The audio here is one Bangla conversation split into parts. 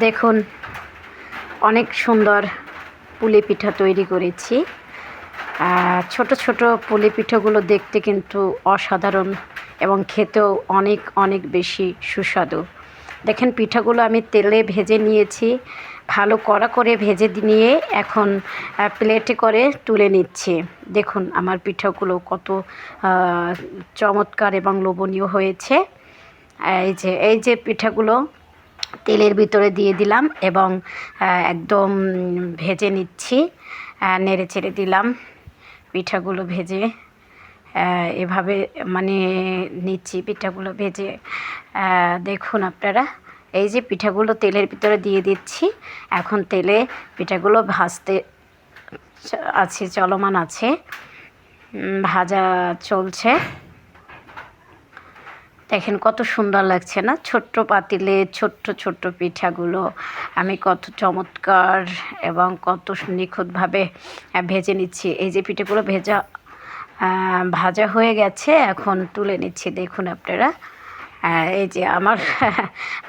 দেখুন অনেক সুন্দর পুলি পিঠা তৈরি করেছি। ছোট ছোট পুলি পিঠাগুলো দেখতে কিন্তু অসাধারণ এবং খেতেও অনেক অনেক বেশি সুস্বাদু। দেখেন পিঠাগুলো আমি তেলে ভেজে নিয়েছি, ভালো কড়া করে ভেজে নিয়ে এখন প্লেটে করে তুলে নিচ্ছি। দেখুন আমার পিঠাগুলো কত চমৎকার এবং লোভনীয় হয়েছে। এই যে পিঠাগুলো তেলের ভিতরে দিয়ে দিলাম এবং একদম ভেজে নিচ্ছি, নেড়ে চেড়ে দিলাম পিঠাগুলো ভেজে। এভাবে মানে নিচ্ছি পিঠাগুলো ভেজে। দেখুন আপনারা, এই যে পিঠাগুলো তেলের ভিতরে দিয়ে দিচ্ছি, এখন তেলে পিঠাগুলো ভাজতে আছে, চলমান আছে, ভাজা চলছে। দেখেন কত সুন্দর লাগছে না? ছোট্ট পাতিলে ছোট্ট ছোট্ট পিঠাগুলো আমি কত চমৎকার এবং কত নিখুঁতভাবে ভেজে নিচ্ছি। এই যে পিঠাগুলো ভাজা হয়ে গেছে, এখন তুলে নিচ্ছি। দেখুন আপনারা, এই যে আমার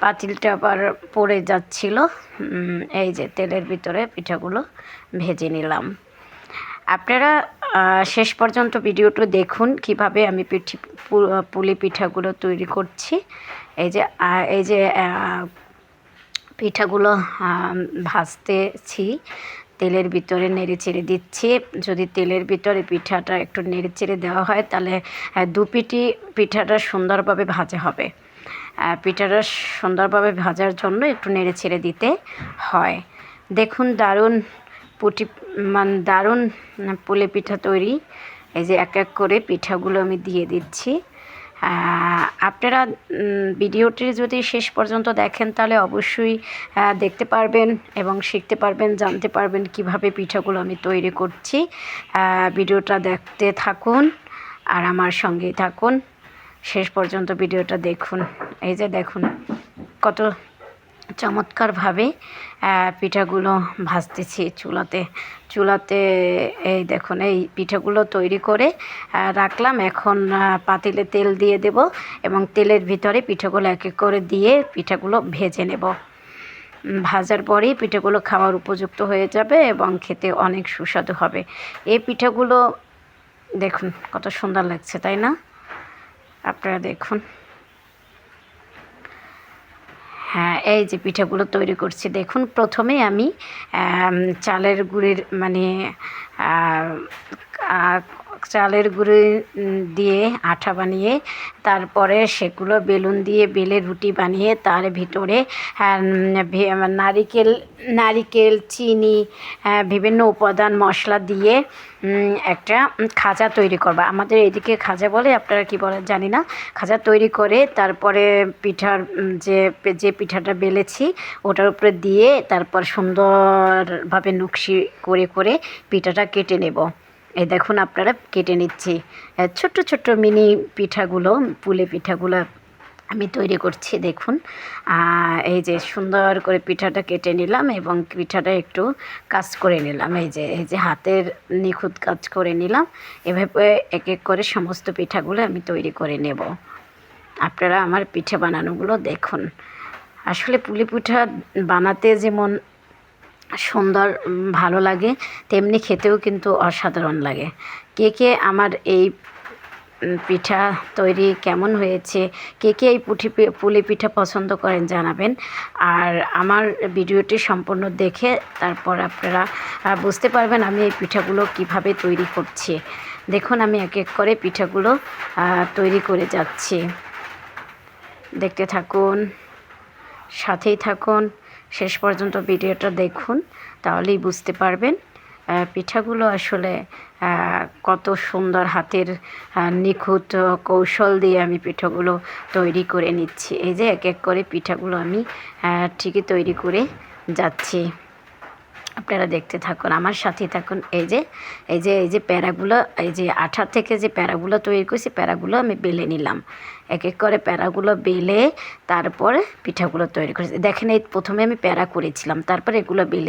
পাতিলটা আবার পড়ে যাচ্ছিল। এই যে তেলের ভিতরে পিঠাগুলো ভেজে নিলাম। আপনারা শেষ পর্যন্ত ভিডিওটা দেখুন কিভাবে আমি পুলি পিঠাগুলো তৈরি করছি। এই যে পিঠাগুলো ভাজতেছি, তেলের ভিতরে নেড়ে চেড়ে দিচ্ছি। যদি তেলের ভিতরে পিঠাটা একটু নেড়ে চেড়ে দেওয়া হয় তাহলে পিঠাটা সুন্দরভাবে ভাজা হবে। পিঠাটা সুন্দরভাবে ভাজার জন্য একটু নেড়ে চেড়ে দিতে হয়। দেখুন দারুণ দারুণ পুলি পিঠা তৈরি। এই যে এক এক করে পিঠাগুলো আমি দিয়ে দিচ্ছি। আপনারা ভিডিওটি যদি শেষ পর্যন্ত দেখেন তাহলে অবশ্যই দেখতে পারবেন এবং শিখতে পারবেন, জানতে পারবেন কিভাবে পিঠাগুলো আমি তৈরি করছি। ভিডিওটা দেখতে থাকুন আর আমার সঙ্গেই থাকুন, শেষ পর্যন্ত ভিডিওটা দেখুন। এই যে দেখুন কত চমৎকারভাবে পিঠাগুলো ভাজতেছি চুলাতে। এই দেখুন এই পিঠাগুলো তৈরি করে রাখলাম। এখন পাতিলে তেল দিয়ে দেব এবং তেলের ভিতরে পিঠাগুলো এক এক করে দিয়ে পিঠাগুলো ভেজে নেব। ভাজার পরেই পিঠাগুলো খাওয়ার উপযুক্ত হয়ে যাবে এবং খেতে অনেক সুস্বাদু হবে। এই পিঠাগুলো দেখুন কত সুন্দর লাগছে, তাই না? আপনারা দেখুন। হ্যাঁ, এই যে পিঠাগুলো তৈরি করছি দেখুন। প্রথমে আমি চালের গুঁড়ির চালের গুঁড়ি দিয়ে আঠা বানিয়ে তারপরে সেগুলো বেলুন দিয়ে বেলে রুটি বানিয়ে তার ভিতরে নারিকেল চিনি বিভিন্ন উপাদান মশলা দিয়ে একটা খাজা তৈরি করবা। আমাদের এদিকে খাজা বলে, আপনারা কি বলে জানি না। খাজা তৈরি করে তারপরে পিঠার যে পিঠাটা বেলেছি ওটার উপরে দিয়ে তারপর সুন্দরভাবে নকশি করে পিঠাটা কেটে নেব। এই দেখুন আপনারা কেটে নিচ্ছি। ছোট্ট ছোট্ট মিনি পিঠাগুলো, পুলি পিঠাগুলো আমি তৈরি করছি। দেখুন এই যে সুন্দর করে পিঠাটা কেটে নিলাম এবং পিঠাটা একটু কাজ করে নিলাম। এই যে হাতের নিখুঁত কাজ করে নিলাম। এভাবে এক এক করে সমস্ত পিঠাগুলো আমি তৈরি করে নেব। আপনারা আমার পিঠে বানানোগুলো দেখুন। আসলে পুলি পিঠা বানাতে যেমন সুন্দর ভালো লাগে, তেমনি খেতেও কিন্তু অসাধারণ লাগে। কে আমার এই পিঠা তৈরি কেমন হয়েছে, কে এই পুলি পিঠা পছন্দ করেন জানাবেন। আর আমার ভিডিওটি সম্পূর্ণ দেখে তারপর আপনারা বুঝতে পারবেন আমি এই পিঠাগুলো কিভাবে তৈরি করছি। দেখুন আমি এক এক করে পিঠাগুলো তৈরি করে যাচ্ছি। দেখতে থাকুন, সাথেই থাকুন, শেষ পর্যন্ত ভিডিওটা দেখুন, তাহলেই বুঝতে পারবেন পিঠাগুলো আসলে কত সুন্দর হাতের নিখুঁত কৌশল দিয়ে আমি পিঠাগুলো তৈরি করে নিচ্ছি। এই যে এক এক করে পিঠাগুলো আমি ঠিকই তৈরি করে যাচ্ছি। আপনারা দেখতে থাকুন, আমার সাথেই থাকুন। এই যে প্যারাগুলো, এই যে আঠা থেকে যে প্যারাগুলো তৈরি করছি, প্যারাগুলো আমি বেলে নিলাম। এক এক করে প্যারাগুলো বেলে তারপরে পিঠাগুলো তৈরি করেছি। দেখেন এই প্রথমে আমি প্যারা করেছিলাম, তারপরে এগুলো বেলে